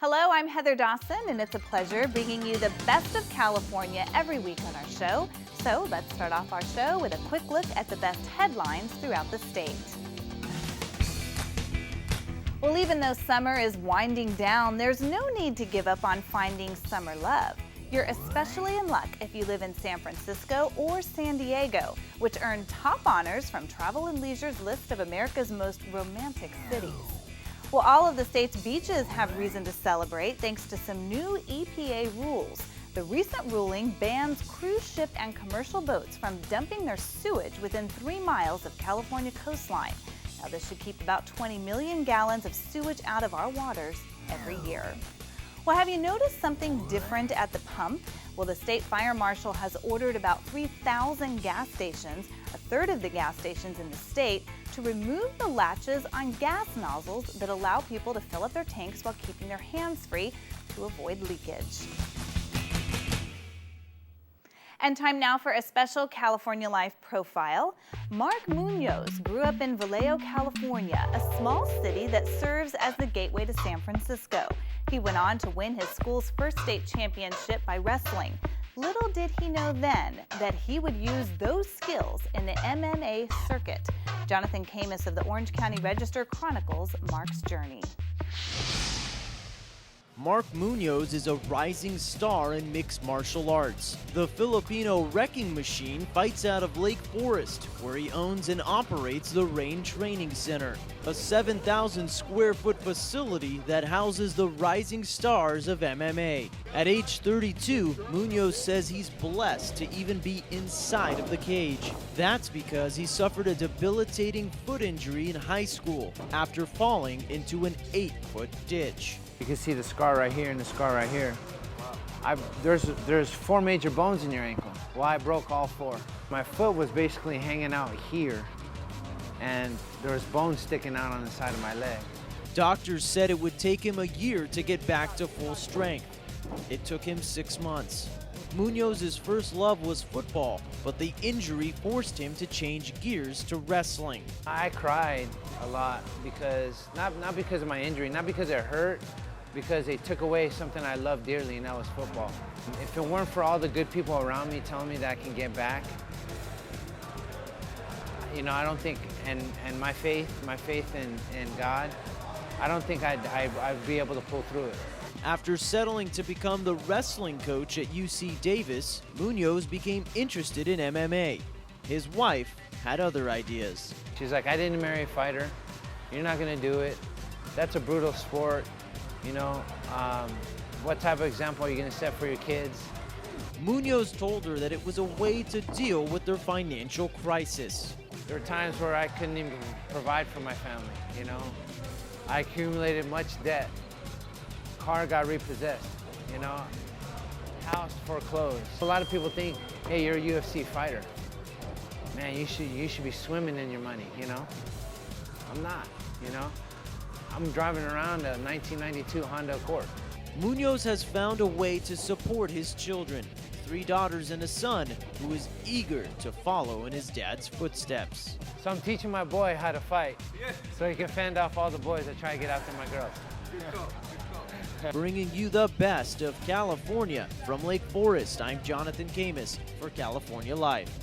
Hello, I'm Heather Dawson, and it's a pleasure bringing you the best of California every week on our show. So let's start off our show with a quick look at the best headlines throughout the state. Well, even though summer is winding down, there's no need to give up on finding summer love. You're especially in luck if you live in San Francisco or San Diego, which earned top honors from Travel + Leisure's list of America's most romantic cities. Well, all of the state's beaches have reason to celebrate thanks to some new EPA rules. The recent ruling bans cruise ship and commercial boats from dumping their sewage within 3 miles of California coastline. Now, this should keep about 20 million gallons of sewage out of our waters every year. Well, have you noticed something different at the pump? Well, the state fire marshal has ordered about 3,000 gas stations, a third of the gas stations in the state, to remove the latches on gas nozzles that allow people to fill up their tanks while keeping their hands free to avoid leakage. And time now for a special California Life profile. Mark Munoz grew up in Vallejo, California, a small city that serves as the gateway to San Francisco. He went on to win his school's first state championship by wrestling. Little did he know then that he would use those skills in the MMA circuit. Jonathan Camus of the Orange County Register chronicles Mark's journey. Mark Munoz is a rising star in mixed martial arts. The Filipino wrecking machine fights out of Lake Forest, where he owns and operates the Rain Training Center, a 7,000 square foot facility that houses the rising stars of MMA. At age 32, Munoz says he's blessed to even be inside of the cage. That's because he suffered a debilitating foot injury in high school after falling into an 8-foot ditch. You can see the scar right here and the scar right here. There's 4 major bones in your ankle. Well, I broke all 4. My foot was basically hanging out here, and there was bones sticking out on the side of my leg. Doctors said it would take him a year to get back to full strength. It took him 6 months. Munoz's first love was football, but the injury forced him to change gears to wrestling. I cried a lot because, not because of my injury, not because it hurt, because they took away something I loved dearly, and that was football. If it weren't for all the good people around me telling me that I can get back, you know, I don't think, and my faith in God, I don't think I'd be able to pull through it. After settling to become the wrestling coach at UC Davis, Munoz became interested in MMA. His wife had other ideas. She's like, I didn't marry a fighter. You're not gonna do it. That's a brutal sport. You know, what type of example are you gonna set for your kids? Munoz told her that it was a way to deal with their financial crisis. There were times where I couldn't even provide for my family, you know? I accumulated much debt. Car got repossessed, you know? House foreclosed. A lot of people think, hey, you're a UFC fighter. Man, you should be swimming in your money, you know? I'm not, you know? I'm driving around a 1992 Honda Accord. Munoz has found a way to support his children, 3 daughters and a son who is eager to follow in his dad's footsteps. So I'm teaching my boy how to fight, so he can fend off all the boys that try to get after my girls. Bringing you the best of California from Lake Forest, I'm Jonathan Camus for California Life.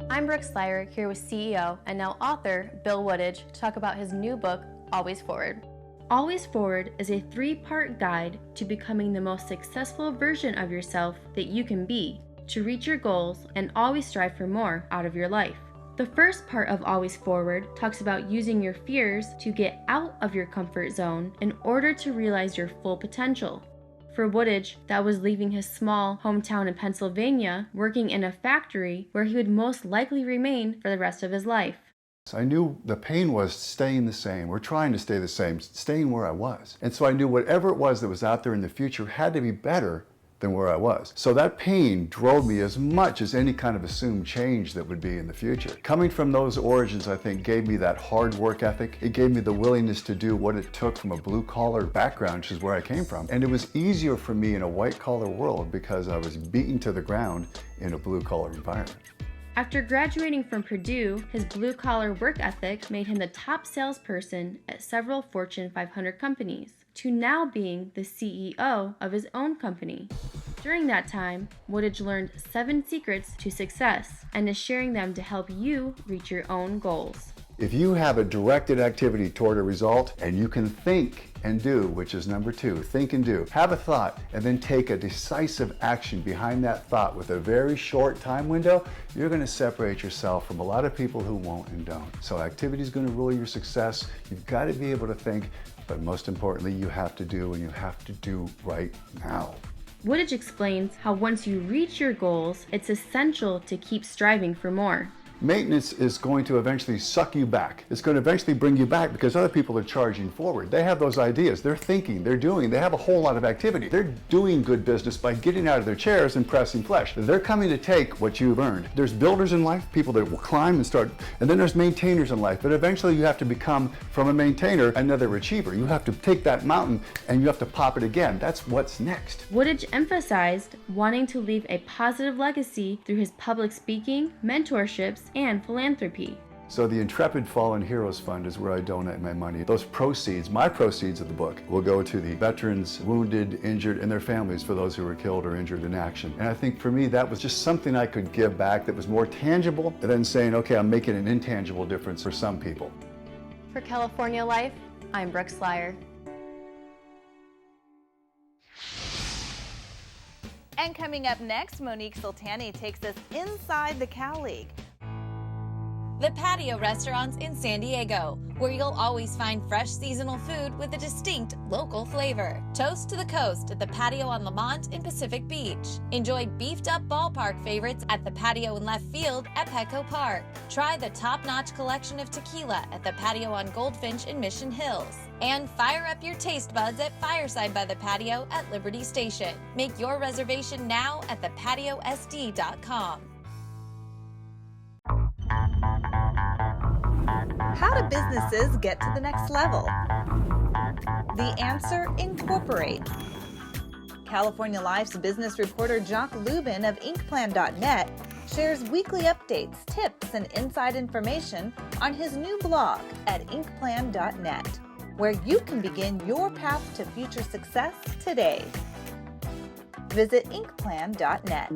I'm Brooke Slyer, here with CEO and now author Bill Woodage to talk about his new book, Always Forward. Always Forward is a 3-part guide to becoming the most successful version of yourself that you can be, to reach your goals and always strive for more out of your life. The first part of Always Forward talks about using your fears to get out of your comfort zone in order to realize your full potential. For Woodage, that was leaving his small hometown in Pennsylvania, working in a factory where he would most likely remain for the rest of his life. So I knew the pain was staying the same, or trying to stay the same, staying where I was. And so I knew whatever it was that was out there in the future had to be better than where I was. So that pain drove me as much as any kind of assumed change that would be in the future. Coming from those origins, I think, gave me that hard work ethic. It gave me the willingness to do what it took from a blue-collar background, which is where I came from. And it was easier for me in a white-collar world because I was beaten to the ground in a blue-collar environment. After graduating from Purdue, his blue-collar work ethic made him the top salesperson at several Fortune 500 companies, to now being the CEO of his own company. During that time, Woodage learned 7 secrets to success and is sharing them to help you reach your own goals. If you have a directed activity toward a result and you can think and do, which is number 2, think and do. Have a thought and then take a decisive action behind that thought with a very short time window, you're going to separate yourself from a lot of people who won't and don't. So activity is going to rule your success. You've got to be able to think, but most importantly, you have to do, and you have to do right now. Woodage explains how once you reach your goals, it's essential to keep striving for more. Maintenance is going to eventually suck you back. It's going to eventually bring you back because other people are charging forward. They have those ideas, they're thinking, they're doing, they have a whole lot of activity. They're doing good business by getting out of their chairs and pressing flesh. They're coming to take what you've earned. There's builders in life, people that will climb and start, and then there's maintainers in life. But eventually you have to become, from a maintainer, another achiever. You have to take that mountain and you have to pop it again. That's what's next. Woodage emphasized wanting to leave a positive legacy through his public speaking, mentorships, and philanthropy. So the Intrepid Fallen Heroes Fund is where I donate my money. Those proceeds, my proceeds of the book, will go to the veterans, wounded, injured, and their families for those who were killed or injured in action. And I think for me, that was just something I could give back that was more tangible than saying, okay, I'm making an intangible difference for some people. For California Life, I'm Brooke Slyer. And coming up next, Monique Sultani takes us inside the Cal League. The Patio restaurants in San Diego, where you'll always find fresh seasonal food with a distinct local flavor. Toast to the coast at the Patio on Lamont in Pacific Beach. Enjoy beefed up ballpark favorites at the Patio in Left Field at Petco Park. Try the top-notch collection of tequila at the Patio on Goldfinch in Mission Hills. And fire up your taste buds at Fireside by the Patio at Liberty Station. Make your reservation now at thepatiosd.com. How do businesses get to the next level? The answer: incorporate. California Life's business reporter Jock Lubin of Inkplan.net shares weekly updates, tips, and inside information on his new blog at Inkplan.net, where you can begin your path to future success today. Visit Inkplan.net.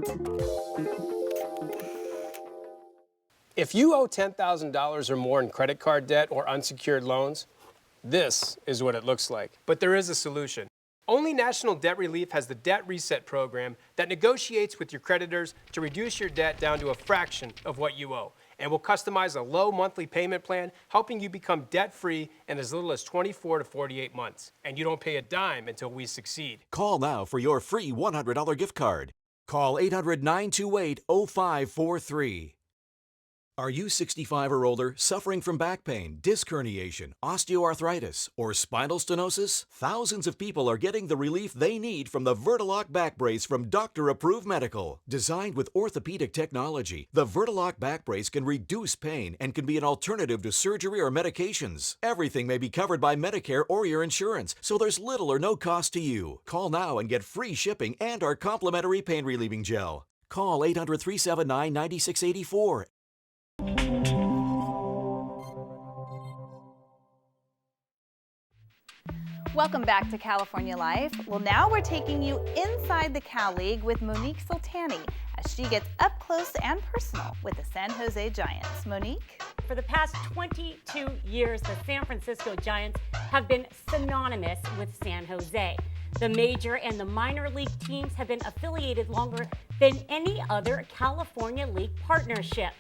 If you owe $10,000 or more in credit card debt or unsecured loans, this is what it looks like. But there is a solution. Only National Debt Relief has the Debt Reset program that negotiates with your creditors to reduce your debt down to a fraction of what you owe, and will customize a low monthly payment plan, helping you become debt-free in as little as 24 to 48 months. And you don't pay a dime until we succeed. Call now for your free $100 gift card. Call 800-928-0543. Are you 65 or older, suffering from back pain, disc herniation, osteoarthritis, or spinal stenosis? Thousands of people are getting the relief they need from the Vertilock back brace from Doctor Approved Medical. Designed with orthopedic technology, the Vertilock back brace can reduce pain and can be an alternative to surgery or medications. Everything may be covered by Medicare or your insurance, so there's little or no cost to you. Call now and get free shipping and our complimentary pain relieving gel. Call 800-379-9684. Welcome back to California Life. Well, now we're taking you inside the Cal League with Monique Sultani as she gets up close and personal with the San Jose Giants. Monique? For the past 22 years, the San Francisco Giants have been synonymous with San Jose. The major and the minor league teams have been affiliated longer than any other California League partnership.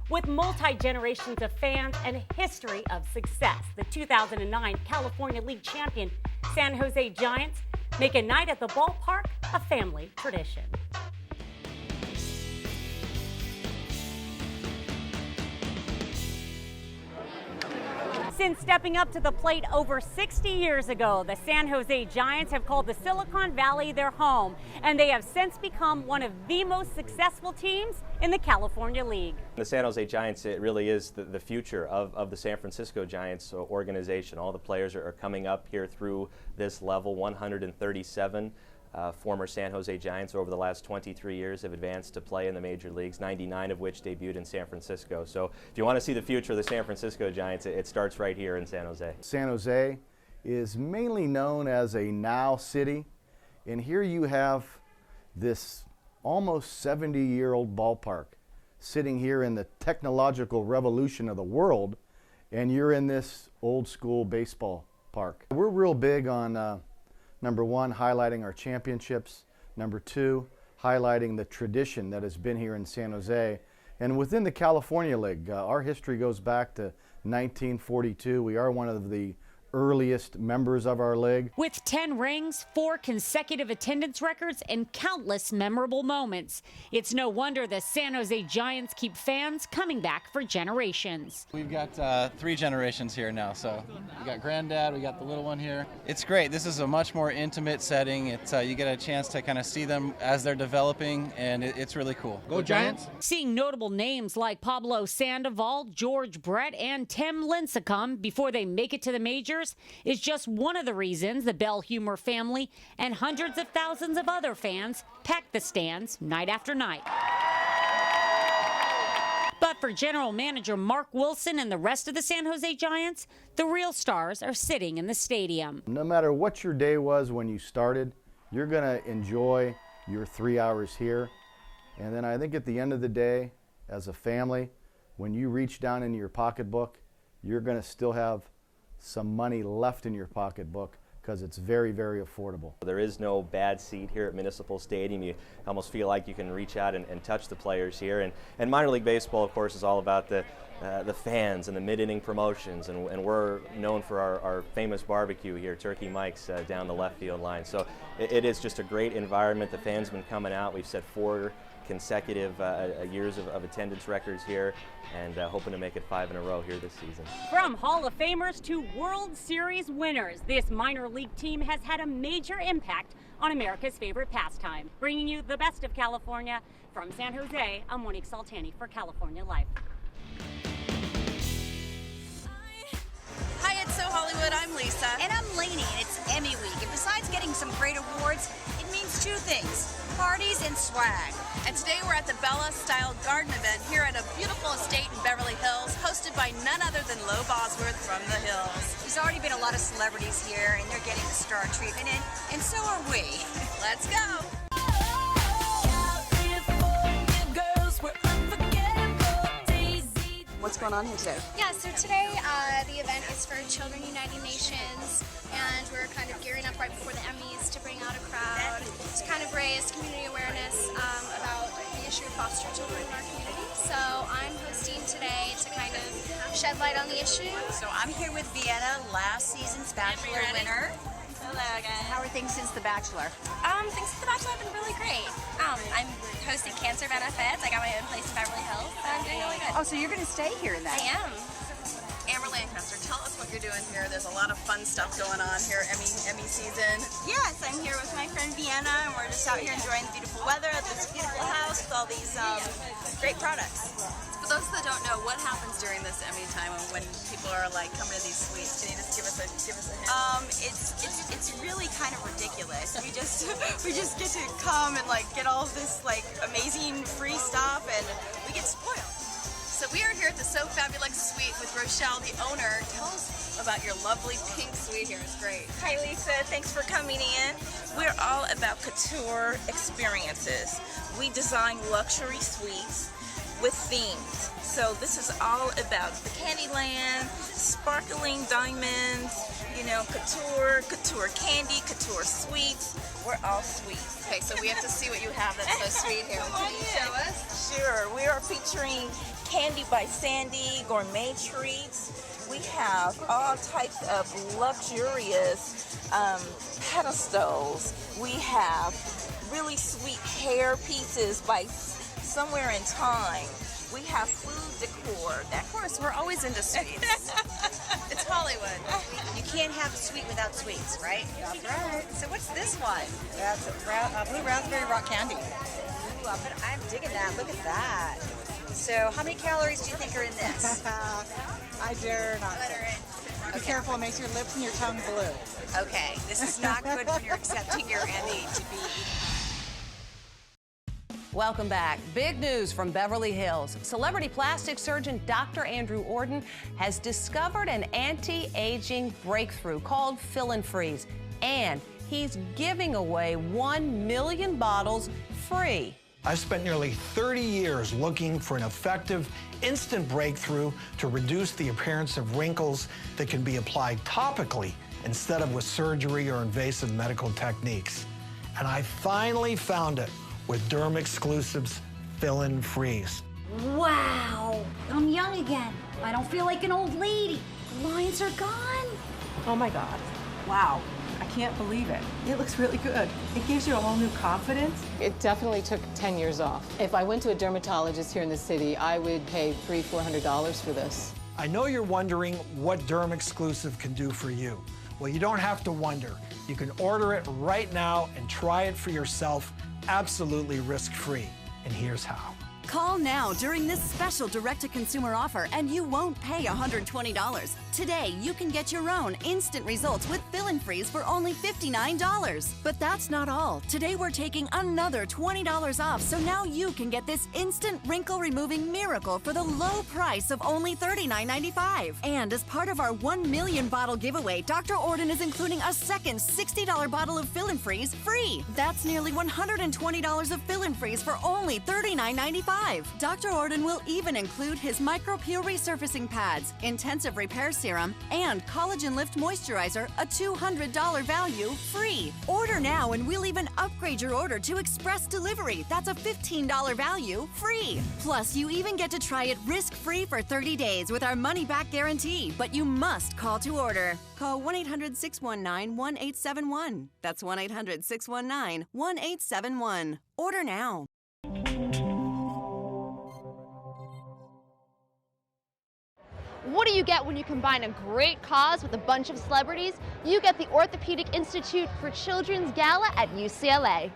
With multi-generations of fans and a history of success, the 2009 California League champion San Jose Giants make a night at the ballpark a family tradition. Since stepping up to the plate over 60 years ago, the San Jose Giants have called the Silicon Valley their home, and they have since become one of the most successful teams in the California League. The San Jose Giants, it really is the future of the San Francisco Giants organization. All the players are coming up here through this level, 137. former San Jose Giants over the last 23 years have advanced to play in the major leagues, 99 of which debuted in San Francisco. So if you want to see the future of the San Francisco Giants, it starts right here in San Jose. San Jose is mainly known as a now city, and here you have this almost 70-year-old ballpark sitting here in the technological revolution of the world, and you're in this old school baseball park. We're real big on number one, highlighting our championships. Number two, highlighting the tradition that has been here in San Jose. And within the California League, our history goes back to 1942. We are one of the earliest members of our league. With 10 rings, 4 consecutive attendance records, and countless memorable moments, it's no wonder the San Jose Giants keep fans coming back for generations. We've got 3 generations here now, so we got granddad, we got the little one here. It's great. This is a much more intimate setting. It's you get a chance to kind of see them as they're developing, and it's really cool. Go Giants! Seeing notable names like Pablo Sandoval, George Brett, and Tim Lincecum before they make it to the majors is just one of the reasons the Bell Humor family and hundreds of thousands of other fans pack the stands night after night. But for general manager Mark Wilson and the rest of the San Jose Giants, the real stars are sitting in the stadium. No matter what your day was when you started, you're going to enjoy your 3 hours here. And then I think at the end of the day, as a family, when you reach down into your pocketbook, you're going to still have some money left in your pocketbook because it's very, very affordable. There is no bad seat here at Municipal Stadium. You almost feel like you can reach out and touch the players here. And minor league baseball, of course, is all about the fans and the mid-inning promotions, and we're known for our famous barbecue here, Turkey Mike's, down the left field line. So it is just a great environment. The fans have been coming out. We've set 4 consecutive years of attendance records here, and hoping to make it 5 in a row here this season. From Hall of Famers to World Series winners, this minor league team has had a major impact on America's favorite pastime. Bringing you the best of California from San Jose, I'm Monique Saltani for California Life. Hi, it's So Hollywood. I'm Lisa. And I'm Lainey, and it's Emmy Week. And besides getting some great awards, it means 2 things: parties and swag. And today we're at the Bella Style Garden event here at a beautiful estate in Beverly Hills, hosted by none other than Lo Bosworth from the Hills. There's already been a lot of celebrities here, and they're getting the star treatment, and so are we. Let's go. What's going on here today? Yeah, so today the event is for Children Uniting Nations, and we're kind of gearing up right before the Emmys to bring out a crowd to kind of raise community awareness about the issue of foster children in our community. So I'm hosting today to kind of shed light on the issue. So I'm here with Vienna, last season's Bachelor winner. Hello again. How are things since The Bachelor? Things at The Bachelor have been really great. I'm hosting cancer benefits. I got my own place in Beverly Hills, so I'm doing really good. Oh, so you're going to stay here then? I am. Amber Lancaster, tell us what you're doing here. There's a lot of fun stuff going on here, Emmy season. Yes, I'm here with my friend Vienna, and we're just out here enjoying the beautiful weather at this beautiful house with all these great products. For those that don't know, what happens during this Emmy time when people are like coming to these suites? Can you just give us a hint? It's really kind of ridiculous. We just get to come and like get all this like amazing free stuff, and we get spoiled. So we are here at the So Fabulous Suite with Rochelle, the owner. Tell us about your lovely pink suite here. It's great. Hi Lisa, thanks for coming in. We're all about couture experiences. We design luxury suites with themes. So this is all about the Candyland, sparkling diamonds, you know, couture candy, couture sweets. We're all sweet. Okay, so we have to see what you have that's so sweet here. Can you show us? Sure. We are featuring Candy by Sandy, gourmet treats. We have all types of luxurious pedestals. We have really sweet hair pieces by Somewhere in Time. We have food decor. Of course, we're always into sweets. It's Hollywood. You can't have a sweet without sweets, right? That's right. So what's this one? That's a blue raspberry rock candy. Ooh, I'm digging that. Look at that. So how many calories do you think are in this? I dare not. Be careful, it makes your lips and your tongue blue. Okay, this is not good when you're accepting your Emmy to be. Welcome back. Big news from Beverly Hills. Celebrity plastic surgeon Dr. Andrew Orden has discovered an anti-aging breakthrough called Fill and Freeze, and he's giving away 1 million bottles free. I've spent nearly 30 years looking for an effective, instant breakthrough to reduce the appearance of wrinkles that can be applied topically instead of with surgery or invasive medical techniques. And I finally found it with Derm Exclusives Fill and Freeze. Wow, I'm young again. I don't feel like an old lady. The lines are gone. Oh my God, wow. I can't believe it. It looks really good. It gives you a whole new confidence. It definitely took 10 years off. If I went to a dermatologist here in the city, I would pay $300-400 for this. I know you're wondering what Derm Exclusive can do for you. Well, you don't have to wonder. You can order it right now and try it for yourself, absolutely risk-free. And here's how. Call now during this special direct-to-consumer offer and you won't pay $120. Today, you can get your own instant results with Fill and Freeze for only $59. But that's not all. Today, we're taking another $20 off, so now you can get this instant wrinkle-removing miracle for the low price of only $39.95. And as part of our 1 million bottle giveaway, Dr. Orden is including a second $60 bottle of Fill and Freeze free. That's nearly $120 of Fill and Freeze for only $39.95. Dr. Orden will even include his micro-peel resurfacing pads, intensive repair serum, and collagen lift moisturizer, a $200 value, free. Order now and we'll even upgrade your order to express delivery. That's a $15 value, free. Plus, you even get to try it risk-free for 30 days with our money-back guarantee, but you must call to order. Call 1-800-619-1871. That's 1-800-619-1871. Order now. What do you get when you combine a great cause with a bunch of celebrities? You get the Orthopedic Institute for Children's Gala at UCLA.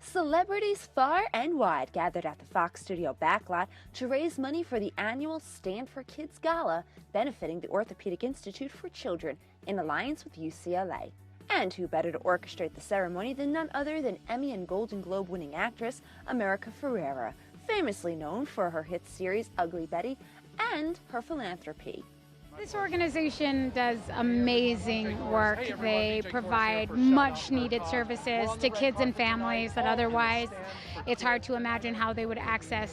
Celebrities far and wide gathered at the Fox Studio backlot to raise money for the annual Stand for Kids Gala, benefiting the Orthopedic Institute for Children in alliance with UCLA. And who better to orchestrate the ceremony than none other than Emmy and Golden Globe winning actress America Ferrera, famously known for her hit series Ugly Betty and her philanthropy. This organization does amazing work. They provide much needed services to kids and families that otherwise it's hard to imagine how they would access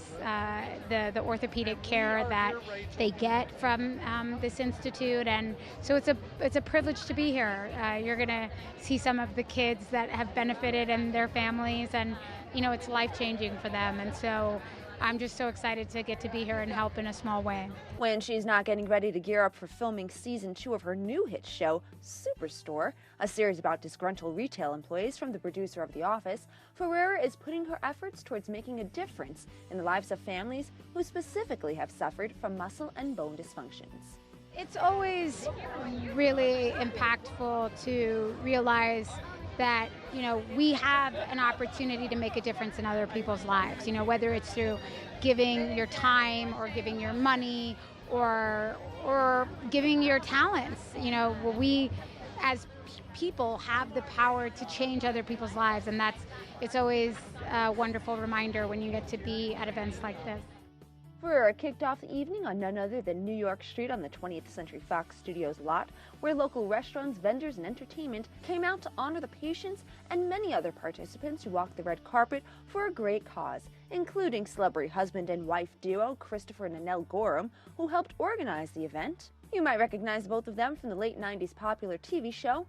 the orthopedic care that they get from this institute. And so it's a privilege to be here. You're going to see some of the kids that have benefited and their families, and you know, it's life-changing for them. And so I'm just so excited to get to be here and help in a small way. When she's not getting ready to gear up for filming season 2 of her new hit show, Superstore, a series about disgruntled retail employees from the producer of The Office, Ferrera is putting her efforts towards making a difference in the lives of families who specifically have suffered from muscle and bone dysfunctions. It's always really impactful to realize that, you know, we have an opportunity to make a difference in other people's lives, you know, whether it's through giving your time or giving your money or giving your talents. You know, we as people have the power to change other people's lives, and it's always a wonderful reminder when you get to be at events like this. Ferrera kicked off the evening on none other than New York Street on the 20th Century Fox Studios lot, where local restaurants, vendors, and entertainment came out to honor the patients and many other participants who walked the red carpet for a great cause, including celebrity husband and wife duo Christopher and Annelle Gorham, who helped organize the event. You might recognize both of them from the late 90s popular TV show,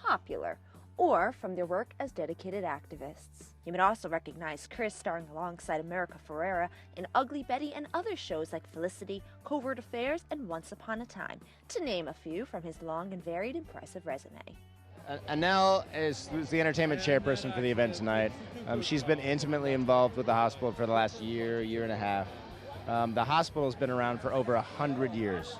Popular, or from their work as dedicated activists. You might also recognize Chris starring alongside America Ferrera in Ugly Betty and other shows like Felicity, Covert Affairs, and Once Upon a Time, to name a few from his long and varied impressive resume. Annelle is the entertainment chairperson for the event tonight. She's been intimately involved with the hospital for the last year and a half. The hospital has been around for over 100 years,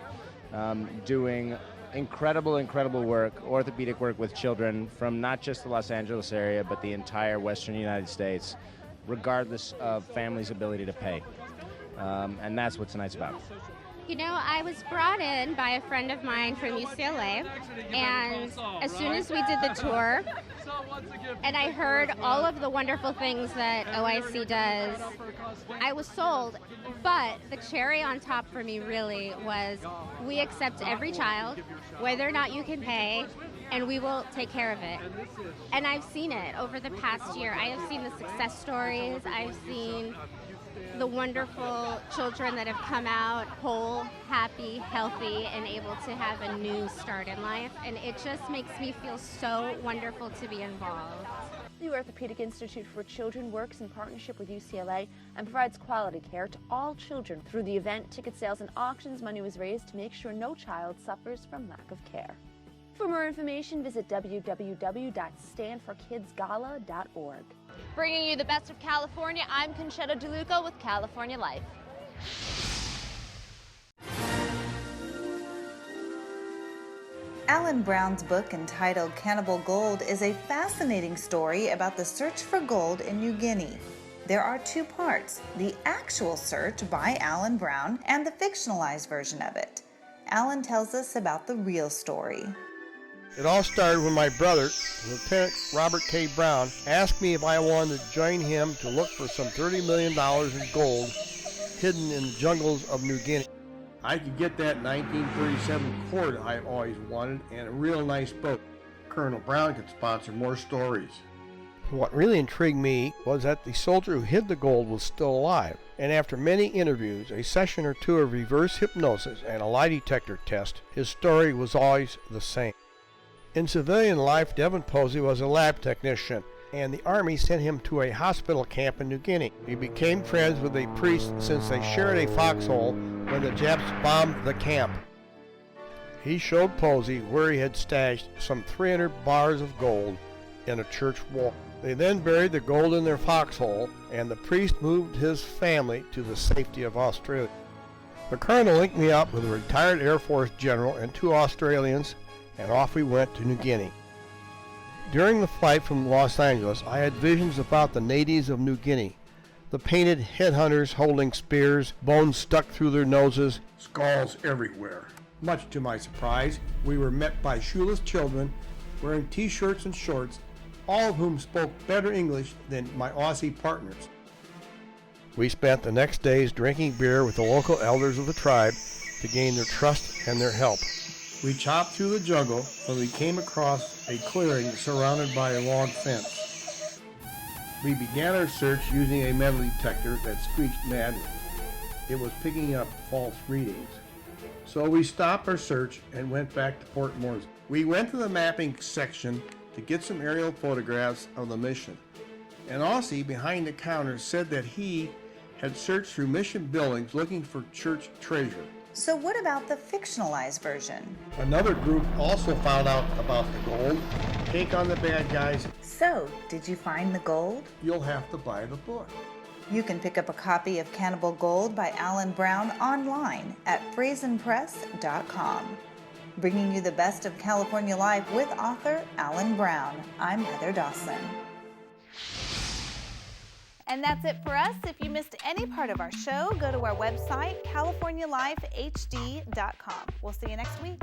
doing incredible work, orthopedic work with children from not just the Los Angeles area, but the entire Western United States, regardless of families' ability to pay. And that's what tonight's about. You know, I was brought in by a friend of mine from UCLA, and as soon as we did the tour, and I heard all of the wonderful things that OIC does, I was sold. But the cherry on top for me really was, we accept every child, whether or not you can pay, and we will take care of it. And I've seen it over the past year. I have seen the success stories. I've seen the wonderful children that have come out whole, happy, healthy, and able to have a new start in life. And it just makes me feel so wonderful to be involved. The Orthopedic Institute for Children works in partnership with UCLA and provides quality care to all children. Through the event, ticket sales, and auctions, money was raised to make sure no child suffers from lack of care. For more information, visit www.standforkidsgala.org. Bringing you the best of California, I'm Conchetta DeLuca with California Life. Alan Brown's book entitled Cannibal Gold is a fascinating story about the search for gold in New Guinea. There are two parts, the actual search by Alan Brown and the fictionalized version of it. Alan tells us about the real story. It all started when my brother, Lieutenant Robert K. Brown, asked me if I wanted to join him to look for some $30 million in gold hidden in the jungles of New Guinea. I could get that 1937 Cord I've always wanted and a real nice boat. Colonel Brown could sponsor more stories. What really intrigued me was that the soldier who hid the gold was still alive, and after many interviews, a session or two of reverse hypnosis, and a lie detector test, his story was always the same. In civilian life, Devin Posey was a lab technician, and the Army sent him to a hospital camp in New Guinea. He became friends with a priest since they shared a foxhole when the Japs bombed the camp. He showed Posey where he had stashed some 300 bars of gold in a church wall. They then buried the gold in their foxhole, and the priest moved his family to the safety of Australia. The colonel linked me up with a retired Air Force general and two Australians, and off we went to New Guinea. During the flight from Los Angeles, I had visions about the natives of New Guinea. The painted headhunters holding spears, bones stuck through their noses, skulls everywhere. Much to my surprise, we were met by shoeless children wearing t-shirts and shorts, all of whom spoke better English than my Aussie partners. We spent the next days drinking beer with the local elders of the tribe to gain their trust and their help. We chopped through the jungle when we came across a clearing surrounded by a log fence. We began our search using a metal detector that screeched madly. It was picking up false readings. So we stopped our search and went back to Port Moresby. We went to the mapping section to get some aerial photographs of the mission. An Aussie behind the counter said that he had searched through mission buildings looking for church treasure. So what about the fictionalized version? Another group also found out about the gold. Take on the bad guys. So, did you find the gold? You'll have to buy the book. You can pick up a copy of Cannibal Gold by Alan Brown online at FrazenPress.com. Bringing you the best of California life with author Alan Brown. I'm Heather Dawson. And that's it for us. If you missed any part of our show, go to our website, CaliforniaLifeHD.com. We'll see you next week.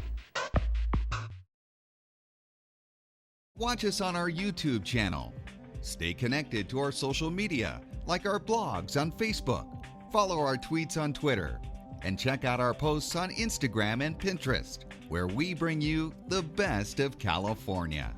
Watch us on our YouTube channel. Stay connected to our social media, like our blogs on Facebook. Follow our tweets on Twitter. And check out our posts on Instagram and Pinterest, where we bring you the best of California.